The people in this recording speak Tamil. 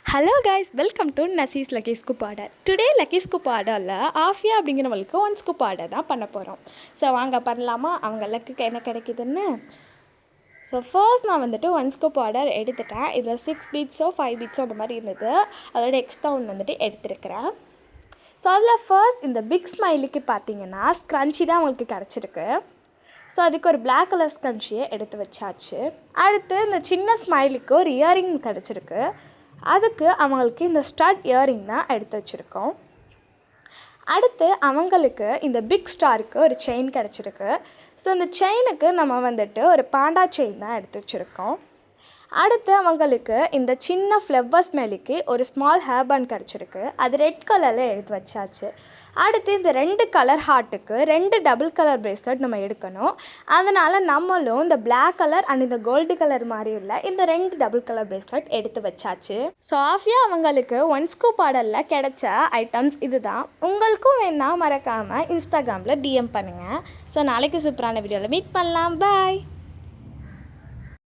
ஹலோ கைஸ், வெல்கம் டு நசீஸ் lucky scoop order. Today lucky scoop ஆர்டரில் ஆஃபியா அப்படிங்கிறவங்களுக்கு 1 ஸ்கூப் ஆர்டர் தான் பண்ண போகிறோம். ஸோ வாங்க பண்ணலாமா, அவங்க லக்குக்கு என்ன கிடைக்குதுன்னு. ஸோ ஃபர்ஸ்ட் நான் வந்துட்டு 1 ஸ்கூப் ஆர்டர் எடுத்துட்டேன். இதில் 6 பீட்ஸோ 5 பீட்ஸோ அந்த மாதிரி இருந்தது. அதோட எக்ஸ்ட்ரா ஒன்று வந்துட்டு எடுத்துருக்கிறேன். ஸோ அதில் ஃபர்ஸ்ட் இந்த பிக் ஸ்மைலிக்கு பார்த்தீங்கன்னா ஸ்க்ரன்ச்சி தான் அவங்களுக்கு கிடச்சிருக்கு. ஸோ அதுக்கு ஒரு பிளாக் கலர் ஸ்க்ரன்ச்சியை எடுத்து வச்சாச்சு. அடுத்து இந்த சின்ன ஸ்மைலுக்கு ஒரு இயரிங் கிடச்சிருக்கு. அதுக்கு அவங்களுக்கு இந்த ஸ்டட் இயரிங் தான் எடுத்து வச்சுருக்கோம். அடுத்து அவங்களுக்கு இந்த பிக் ஸ்டாருக்கு ஒரு செயின் கிடச்சிருக்கு. ஸோ இந்த செயினுக்கு நம்ம வந்துட்டு ஒரு பாண்டா செயின் தான் எடுத்து வச்சுருக்கோம். அடுத்து அவங்களுக்கு இந்த சின்ன ஃப்ளவர்ஸ் மேலிக்கு ஒரு ஸ்மால் ஹேர் பேண்ட் கிடச்சிருக்கு. அது ரெட் கலரில் எடுத்து வச்சாச்சு. அடுத்து இந்த 2 கலர் ஹார்ட்டுக்கு 2 டபுள் கலர் பிரேஸ்லெட் நம்ம எடுக்கணும். அதனால் நம்மளும் இந்த பிளாக் கலர் அண்ட் இந்த கோல்டு கலர் மாதிரி உள்ள இந்த 2 டபுள் கலர் பிரேஸ்லெட் எடுத்து வச்சாச்சு. ஸோ ஆஃபியா அவங்களுக்கு 1 ஸ்கூப் ஆர்டரில் கிடைச்ச ஐட்டம்ஸ் இது தான். உங்களுக்கும் வேணால் மறக்காமல் இன்ஸ்டாகிராமில் டிஎம் பண்ணுங்கள். ஸோ நாளைக்கு சூப்பரான வீடியோவில் மீட் பண்ணலாம். பாய்.